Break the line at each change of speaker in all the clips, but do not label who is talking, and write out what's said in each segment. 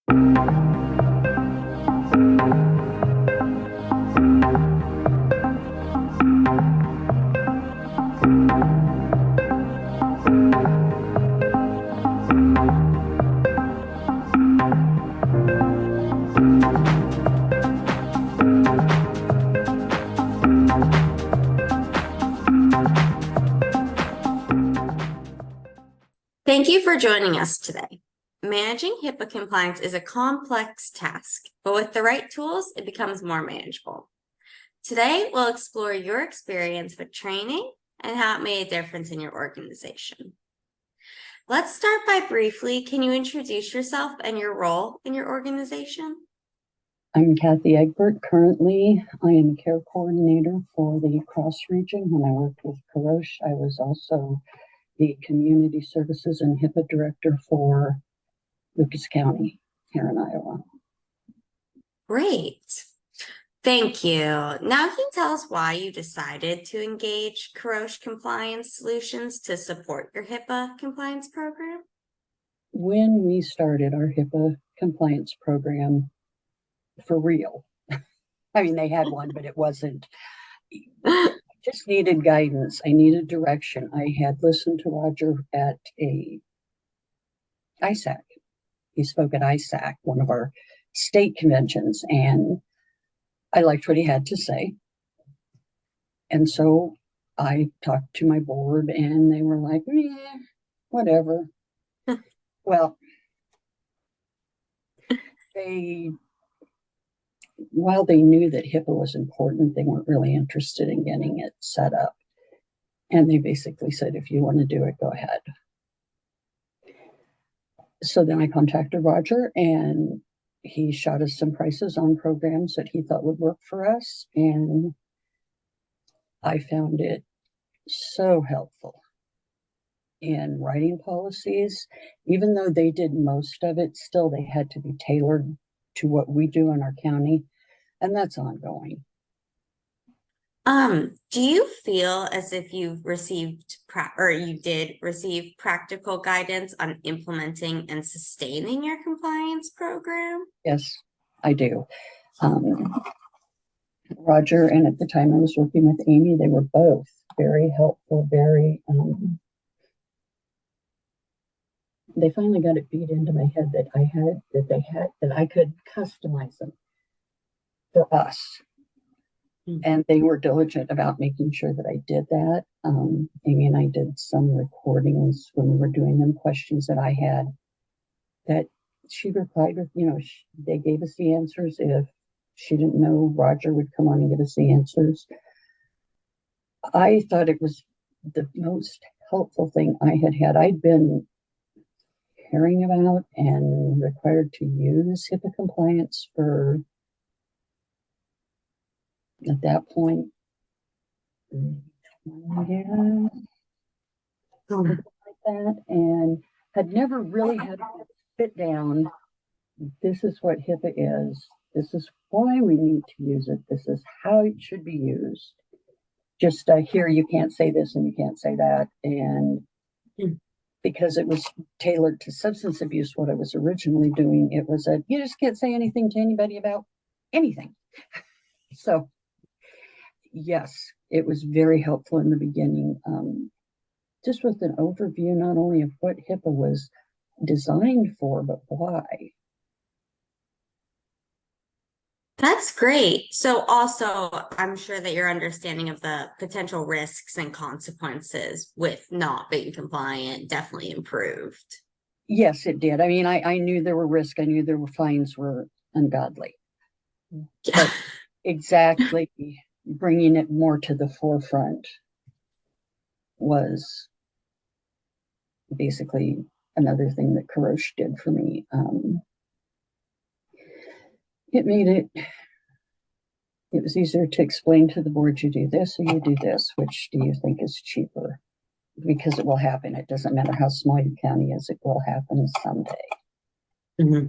Thank you for joining us today. Managing HIPAA compliance is a complex task, but with the right tools, it becomes more manageable. Today, we'll explore your experience with training and how it made a difference in your organization. Let's start by can you introduce yourself and your role in your organization?
I'm Kathy Egbert. Currently, I am a care coordinator for the Cross region. When I worked with Carosh, I was also the Community Services and HIPAA Director for Lucas County here in Iowa.
Great. Thank you. Now can you tell us why you decided to engage Carosh Compliance Solutions to support your HIPAA compliance program?
When we started our HIPAA compliance program, for real, I mean, they had one, but it wasn't. Just needed guidance. I needed direction. I had listened to Roger at a ISAC. He spoke at ISAC, one of our state conventions, and I liked what he had to say. And so I talked to my board, and they were like, whatever. Well, while they knew that HIPAA was important, they weren't really interested in getting it set up. And they basically said, if you want to do it, go ahead. So then I contacted Roger, and he shot us some prices on programs that he thought would work for us. And I found it so helpful in writing policies. Even though they did most of it, still they had to be tailored to what we do in our county, and that's ongoing.
Do you feel as if you've received you did receive practical guidance on implementing and sustaining your compliance program?
Yes, I do. Roger, and at the time I was working with Amy, they were both very helpful, they finally got it beat into my head that I could customize them for us. Mm-hmm. And they were diligent about making sure that I did that. Amy and I did some recordings when we were doing them, questions that I had that she replied with, they gave us the answers. If she didn't know, Roger would come on and give us the answers. I thought it was the most helpful thing I had. I'd been hearing about and required to use HIPAA compliance for, at that point, 20 years, something like that, and had never really had to sit down. This is what HIPAA is. This is why we need to use it. This is how it should be used. Just here, you can't say this and you can't say that. And because it was tailored to substance abuse, what I was originally doing, it was you just can't say anything to anybody about anything. So yes, it was very helpful in the beginning, just with an overview, not only of what HIPAA was designed for, but why.
That's great. So also, I'm sure that your understanding of the potential risks and consequences with not being compliant definitely improved.
Yes, it did. I mean, I knew there were risks. I knew there were fines were ungodly. But exactly bringing it more to the forefront was basically another thing that Carosh did for me. It made it was easier to explain to the board, you do this or you do this, which do you think is cheaper? Because it will happen. It doesn't matter how small your county is, it will happen someday.
Mm-hmm.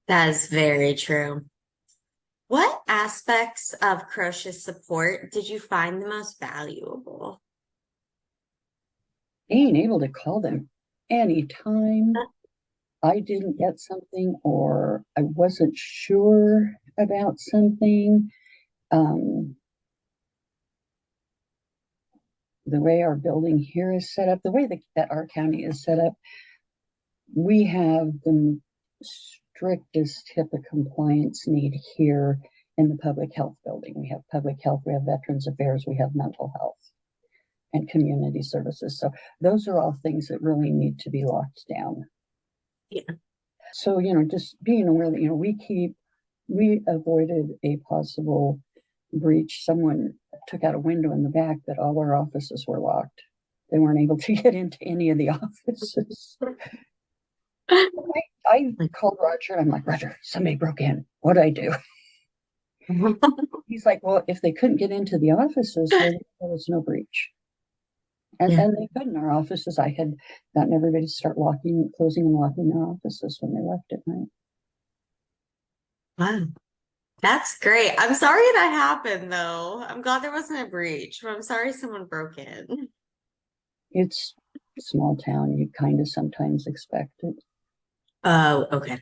That is very true. What aspects of Carosh's support did you find the most valuable?
Being able to call them anytime I didn't get something or I wasn't sure about something. The way our building here is set up, the way that our county is set up, we have the strictest HIPAA compliance need here in the public health building. We have public health, we have veterans affairs, we have mental health and community services. So those are all things that really need to be locked down.
Yeah.
So, just being aware that, we avoided a possible breach. Someone took out a window in the back, but all our offices were locked. They weren't able to get into any of the offices. I called Roger. I'm like, Roger, somebody broke in. What do I do? He's like, well, if they couldn't get into the offices, well, there was no breach. And they couldn't. Our offices, I had gotten everybody to start closing and locking their offices when they left at night.
Wow. That's great. I'm sorry that happened, though. I'm glad there wasn't a breach, but I'm sorry someone broke in.
It's a small town. You kind of sometimes expect it.
Oh, okay.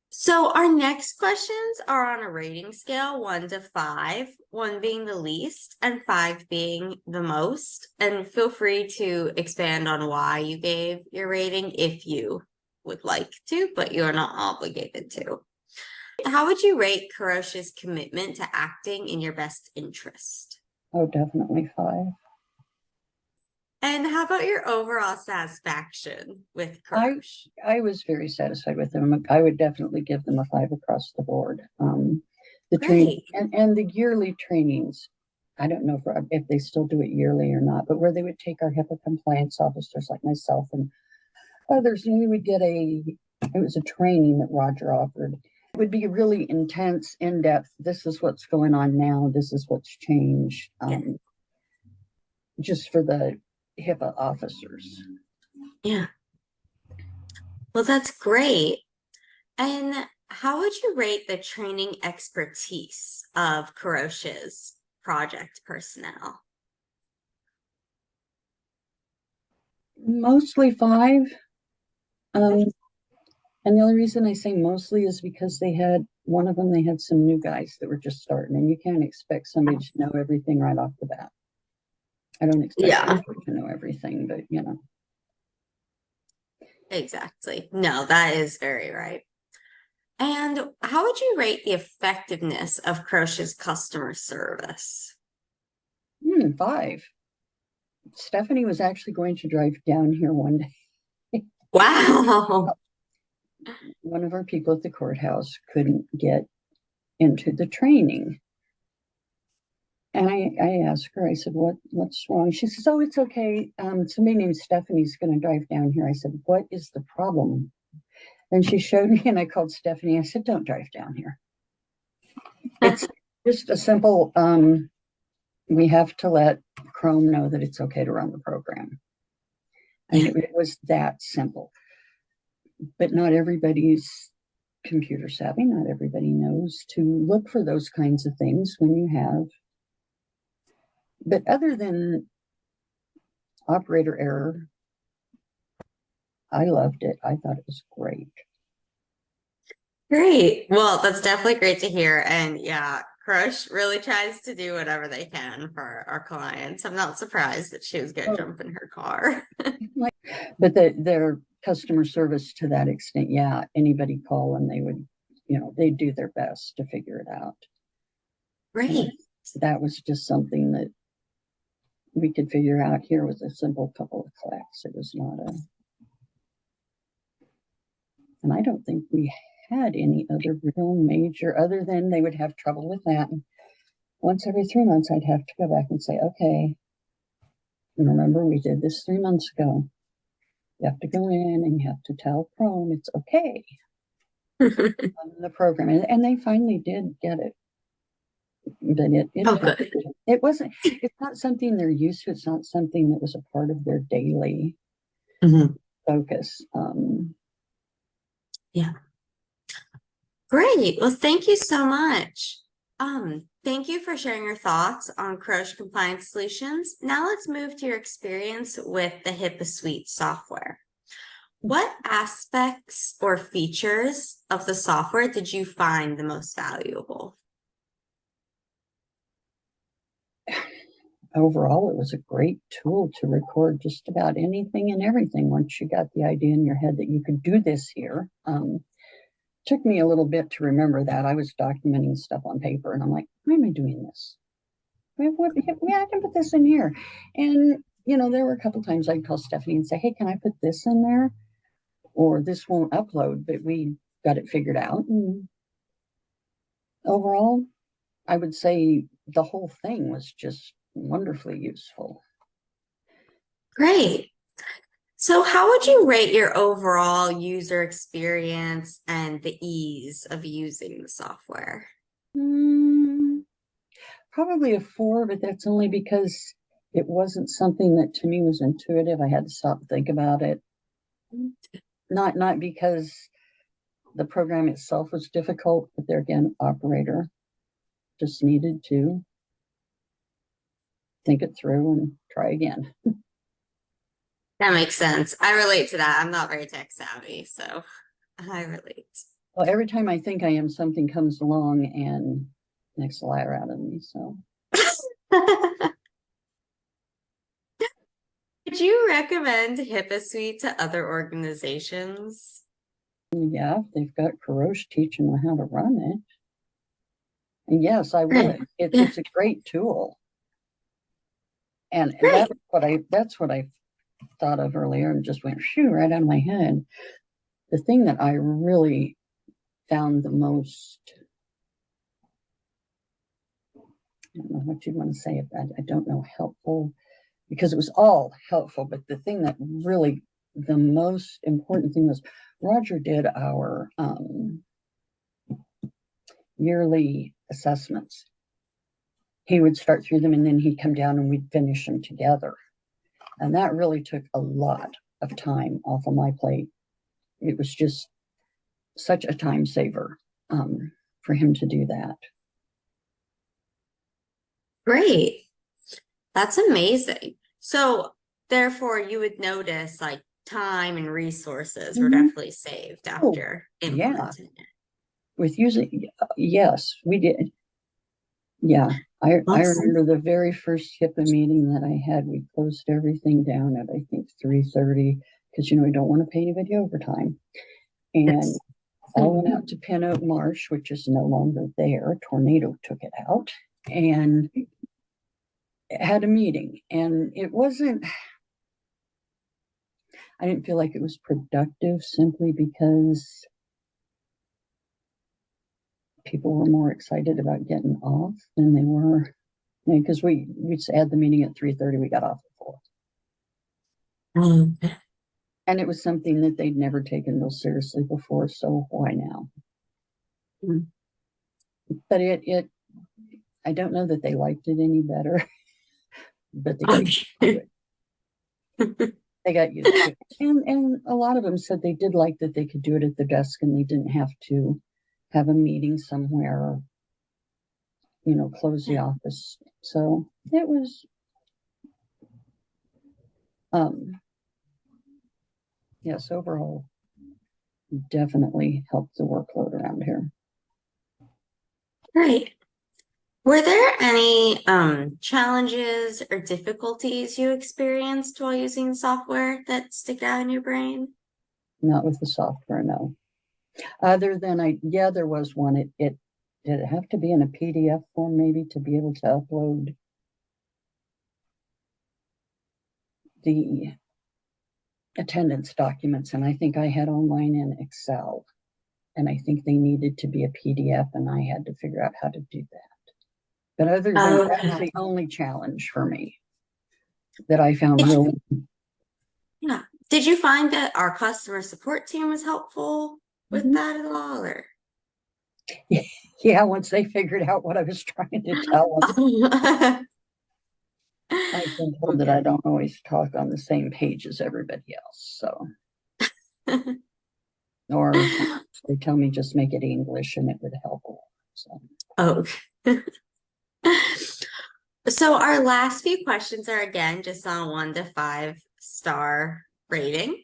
So our next questions are on a rating scale, 1 to 5, 1 being the least and 5 being the most. And feel free to expand on why you gave your rating if you would like to, but you're not obligated to. How would you rate Carosh's commitment to acting in your best interest?
Oh, definitely 5.
And how about your overall satisfaction with Carosh?
I was very satisfied with them. I would definitely give them a 5 across the board. The training and the yearly trainings, I don't know if they still do it yearly or not, but where they would take our HIPAA compliance officers like myself and others, and we would get it was a training that Roger offered. It would be really intense, in-depth. This is what's going on now. This is what's changed. Just for the HIPAA officers.
Yeah. Well, that's great. And how would you rate the training expertise of Carosh's project personnel?
Mostly 5. And the only reason I say mostly is because they had some new guys that were just starting, and you can't expect somebody to know everything right off the bat. I don't expect them to know everything, but
Exactly. No, that is very right. And how would you rate the effectiveness of Carosh's customer service?
5. Stephanie was actually going to drive down here one day.
Wow.
One of our people at the courthouse couldn't get into the training. And I asked her, I said, what's wrong? She says, oh, it's okay. Somebody named Stephanie's going to drive down here. I said, what is the problem? And she showed me, and I called Stephanie. I said, don't drive down here. It's just a simple, we have to let Chrome know that it's okay to run the program. I mean, it was that simple. But not everybody's computer savvy. Not everybody knows to look for those kinds of things when you have. But other than operator error, I loved it. I thought it was great.
Great. Well, that's definitely great to hear. And yeah, Carosh really tries to do whatever they can for our clients. I'm not surprised that she was going to jump in her car.
But their customer service to that extent, yeah, anybody call and they would, they'd do their best to figure it out.
Great.
That was just something that we could figure out here with a simple couple of clicks. It was not and I don't think we had any other real major, other than they would have trouble with that. And once every 3 months, I'd have to go back and say, okay, remember we did this 3 months ago. You have to go in and you have to tell Chrome it's okay on the program. And they finally did get it. But it's not something they're used to. It's not something that was a part of their daily focus.
Yeah. Great. Well, thank you so much. Thank you for sharing your thoughts on Carosh Compliance Solutions. Now let's move to your experience with the HIPAA Suite software. What aspects or features of the software did you find the most valuable?
Overall, it was a great tool to record just about anything and everything once you got the idea in your head that you could do this here. Took me a little bit to remember that. I was documenting stuff on paper and I'm like, why am I doing this? Yeah, I can put this in here. And, there were a couple times I'd call Stephanie and say, hey, can I put this in there? Or this won't upload, but we got it figured out. And overall, I would say the whole thing was just wonderfully useful.
Great. So how would you rate your overall user experience and the ease of using the software?
Probably a 4, but that's only because it wasn't something that to me was intuitive. I had to stop and think about it. Not because the program itself was difficult, but there again, operator just needed to think it through and try again.
That makes sense. I relate to that. I'm not very tech savvy, so I relate.
Well, every time I think I am, something comes along and makes a liar out of me. So,
would you recommend HIPAA Suite to other organizations?
yeah, if they've got Carosh teaching them how to run it. And yes, I
Great.
would. It's a great tool. And
Great.
that's what I thought of earlier and just went shoo right out of my head. The thing that I really found the most, I don't know what you'd want to say about it. I don't know, helpful, because it was all helpful, but the thing that really, the most important thing was Roger did our yearly assessments. He would start through them and then he'd come down and we'd finish them together. And that really took a lot of time off of my plate. It was just such a time saver for him to do that.
Great. That's amazing. So therefore you would notice like time and resources were definitely saved after implementing it.
With using, yes, we did. Yeah, I remember the very first HIPAA meeting that I had. We closed everything down at I think 3:30 because we don't want to pay anybody overtime. And all went out to Pin Oak Marsh, which is no longer there. A tornado took it out and had a meeting. And it wasn't, I didn't feel like it was productive simply because people were more excited about getting off than they were, because we just had the meeting at 3:30, we got off at 4. And it was something that they'd never taken real seriously before, so why now? But it I don't know that they liked it any better, but they got used to it. They got used to it. And a lot of them said they did like that they could do it at the desk and they didn't have to have a meeting somewhere, close the office. So it was, yes, overall, definitely helped the workload around here.
Great. Were there any challenges or difficulties you experienced while using software that stick out in your brain?
Not with the software, no. Other than there was one. Did it have to be in a PDF form maybe to be able to upload the attendance documents? And I think I had online in Excel. And I think they needed to be a PDF and I had to figure out how to do that. But other than that was the only challenge for me that I found really.
Yeah. Did you find that our customer support team was helpful with that at all? Or?
Yeah, once they figured out what I was trying to tell them. I've been told that I don't always talk on the same page as everybody else, so. Or they tell me just make it English and it would help a lot. So.
Okay. So our last few questions are again just on 1 to 5 star rating.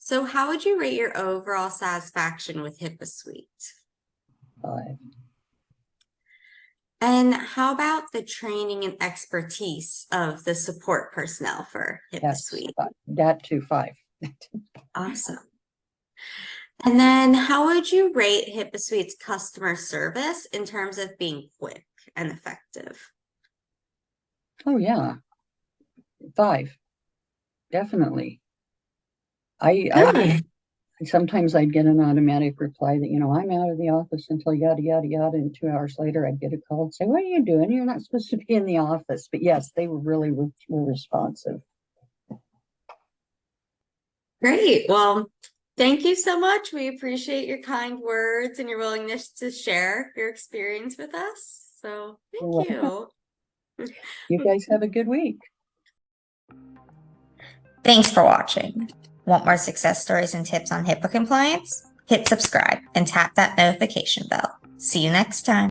So how would you rate your overall satisfaction with HIPAA Suite?
5.
And how about the training and expertise of the support personnel for HIPAA
Yes,
Suite?
that too, 5.
Awesome. And then how would you rate HIPAA Suite's customer service in terms of being quick and effective?
Oh yeah, 5. Definitely. I sometimes I'd get an automatic reply that, I'm out of the office until yada, yada, yada. And 2 hours later, I'd get a call and say, what are you doing? You're not supposed to be in the office. But yes, they were responsive.
Great. Well, thank you so much. We appreciate your kind words and your willingness to share your experience with us. So thank you.
You guys have a good week.
Thanks for watching. Want more success stories and tips on HIPAA compliance? Hit subscribe and tap that notification bell. See you next time.